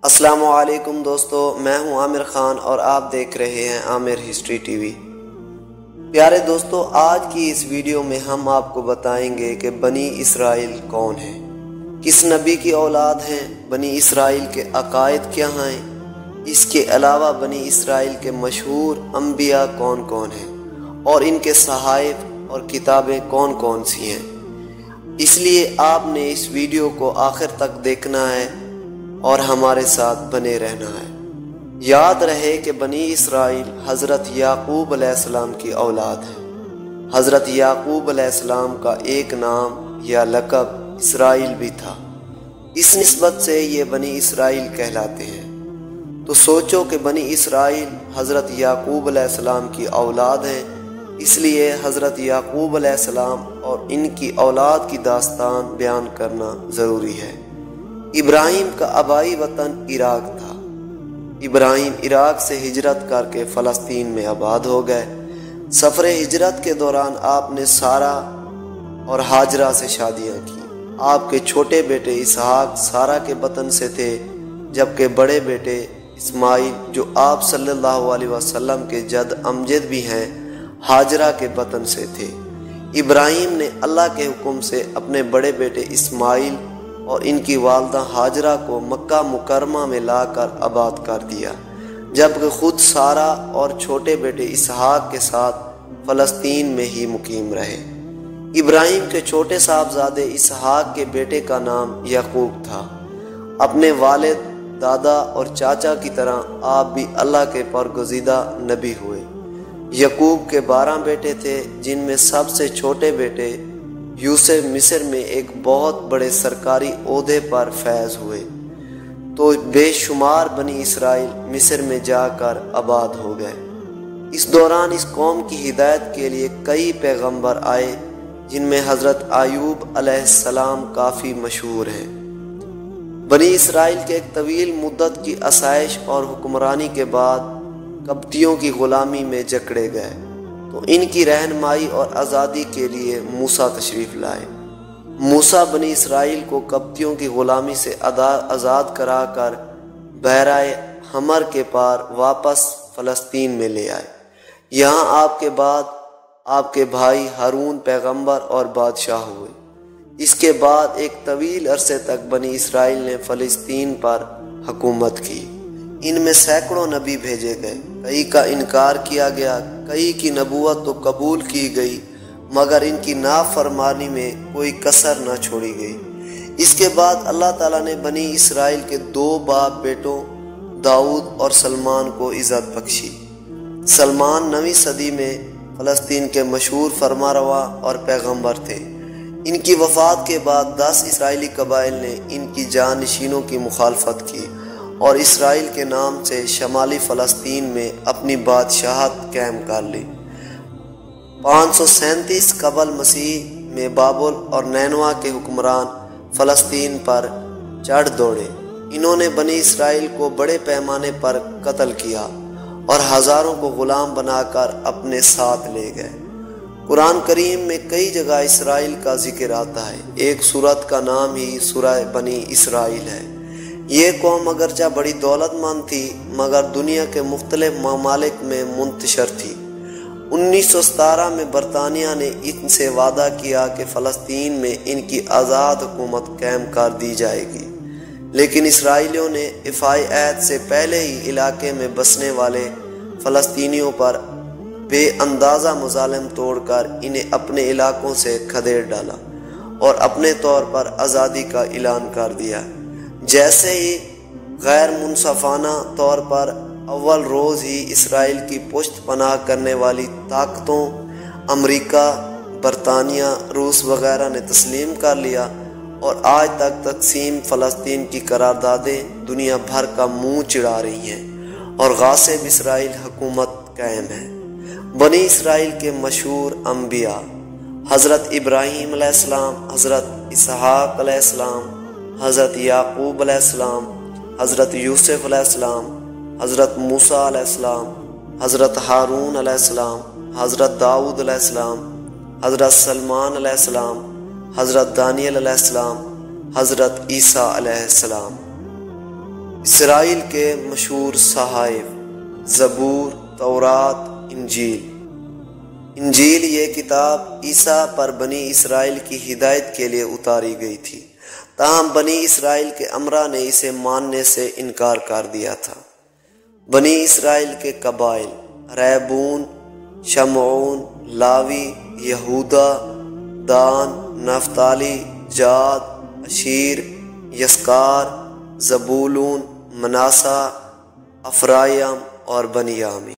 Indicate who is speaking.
Speaker 1: السلام علیکم دوستو، میں ہوں عامر خان اور آپ دیکھ رہے ہیں عامر ہسٹری ٹی وی۔ پیارے دوستو، آج کی اس ویڈیو میں ہم آپ کو بتائیں گے کہ بنی اسرائیل کون ہیں، کس نبی کی اولاد ہیں، بنی اسرائیل کے عقائد کیا ہیں، اس کے علاوہ بنی اسرائیل کے مشہور انبیاء کون کون ہیں اور ان کے صحائف اور کتابیں کون کون سی ہیں۔ اس لیے آپ نے اس ویڈیو کو آخر تک دیکھنا ہے اور ہمارے ساتھ بنے رہنا ہے۔ یاد رہے کہ بنی اسرائیل حضرت یعقوب علیہ السلام کی اولاد ہیں۔ حضرت یعقوب علیہ السلام کا ایک نام یا لقب اسرائیل بھی تھا، اس نسبت سے یہ بنی اسرائیل کہلاتے ہیں۔ تو سوچو کہ بنی اسرائیل حضرت یعقوب علیہ السلام کی اولاد ہیں، اس لیے حضرت یعقوب علیہ السلام اور ان کی اولاد کی داستان بیان کرنا ضروری ہے۔ ابراہیم کا آبائی وطن عراق تھا۔ ابراہیم عراق سے ہجرت کر کے فلسطین میں آباد ہو گئے۔ سفر ہجرت کے دوران آپ نے سارا اور ہاجرہ سے شادیاں کی۔ آپ کے چھوٹے بیٹے اسحاق سارا کے بطن سے تھے، جبکہ بڑے بیٹے اسماعیل، جو آپ صلی اللہ علیہ وسلم کے جد امجد بھی ہیں، ہاجرہ کے بطن سے تھے۔ ابراہیم نے اللہ کے حکم سے اپنے بڑے بیٹے اسماعیل اور ان کی والدہ ہاجرہ کو مکہ مکرمہ میں لا کر آباد کر دیا، جبکہ خود سارا اور چھوٹے بیٹے اسحاق کے ساتھ فلسطین میں ہی مقیم رہے۔ ابراہیم کے چھوٹے صاحبزادے اسحاق کے بیٹے کا نام یعقوب تھا۔ اپنے والد، دادا اور چاچا کی طرح آپ بھی اللہ کے برگزیدہ نبی ہوئے۔ یعقوب کے 12 بیٹے تھے، جن میں سب سے چھوٹے بیٹے یوسف مصر میں ایک بہت بڑے سرکاری عہدے پر فیض ہوئے، تو بے شمار بنی اسرائیل مصر میں جا کر آباد ہو گئے۔ اس دوران اس قوم کی ہدایت کے لیے کئی پیغمبر آئے، جن میں حضرت ایوب علیہ السلام کافی مشہور ہیں۔ بنی اسرائیل کے ایک طویل مدت کی آسائش اور حکمرانی کے بعد قبطیوں کی غلامی میں جکڑے گئے، تو ان کی رہنمائی اور آزادی کے لیے موسیٰ تشریف لائے۔ موسیٰ بنی اسرائیل کو قبطیوں کی غلامی سے آزاد کرا کر بحیرہ حمر کے پار واپس فلسطین میں لے آئے۔ یہاں آپ کے بعد آپ کے بھائی ہارون پیغمبر اور بادشاہ ہوئے۔ اس کے بعد ایک طویل عرصے تک بنی اسرائیل نے فلسطین پر حکومت کی۔ ان میں سینکڑوں نبی بھیجے گئے، کئی کا انکار کیا گیا، کئی کی نبوت تو قبول کی گئی، مگر ان کی نافرمانی میں کوئی کسر نہ چھوڑی گئی۔ اس کے بعد اللہ تعالیٰ نے بنی اسرائیل کے 2 باپ بیٹوں داؤد اور سلمان کو عزت بخشی۔ سلمان 9ویں صدی میں فلسطین کے مشہور فرمانروا اور پیغمبر تھے۔ ان کی وفات کے بعد 10 اسرائیلی قبائل نے ان کی جانشینوں کی مخالفت کی اور اسرائیل کے نام سے شمالی فلسطین میں اپنی بادشاہت قائم کر لی۔ 537 قبل مسیح میں بابل اور نینوا کے حکمران فلسطین پر چڑھ دوڑے۔ انہوں نے بنی اسرائیل کو بڑے پیمانے پر قتل کیا اور ہزاروں کو غلام بنا کر اپنے ساتھ لے گئے۔ قرآن کریم میں کئی جگہ اسرائیل کا ذکر آتا ہے۔ ایک سورت کا نام ہی سورہ بنی اسرائیل ہے۔ یہ قوم اگرچہ بڑی دولت مند تھی، مگر دنیا کے مختلف ممالک میں منتشر تھی۔ 1917 میں برطانیہ نے ان سے وعدہ کیا کہ فلسطین میں ان کی آزاد حکومت قائم کر دی جائے گی، لیکن اسرائیلیوں نے وفائے عہد سے پہلے ہی علاقے میں بسنے والے فلسطینیوں پر بے اندازہ مظالم توڑ کر انہیں اپنے علاقوں سے کھدیڑ ڈالا اور اپنے طور پر آزادی کا اعلان کر دیا۔ جیسے ہی غیر منصفانہ طور پر اول روز ہی اسرائیل کی پشت پناہ کرنے والی طاقتوں امریکہ، برطانیہ، روس وغیرہ نے تسلیم کر لیا، اور آج تک تقسیم فلسطین کی قراردادیں دنیا بھر کا منہ چڑھا رہی ہیں اور غاصب اسرائیل حکومت قائم ہے۔ بنی اسرائیل کے مشہور انبیاء: حضرت ابراہیم علیہ السلام، حضرت اسحاق علیہ السلام، حضرت یعقوب علیہ السلام، حضرت یوسف علیہ السلام، حضرت موسیٰ علیہ السلام، حضرت ہارون علیہ السلام، حضرت داؤد علیہ السلام، حضرت سلمان علیہ السلام، حضرت دانیل علیہ السلام، حضرت عیسیٰ علیہ السلام۔ اسرائیل کے مشہور صحائف زبور، تورات، انجیل۔ انجیل یہ کتاب عیسیٰ پر بنی اسرائیل کی ہدایت کے لیے اتاری گئی تھی، تاہم بنی اسرائیل کے امرا نے اسے ماننے سے انکار کر دیا تھا۔ بنی اسرائیل کے قبائل ریبون، شمعون، لاوی، یہودا، دان، نفتالی، جاد، اشیر، یسکار، زبولون، مناسا، افرائیم اور بنیامین۔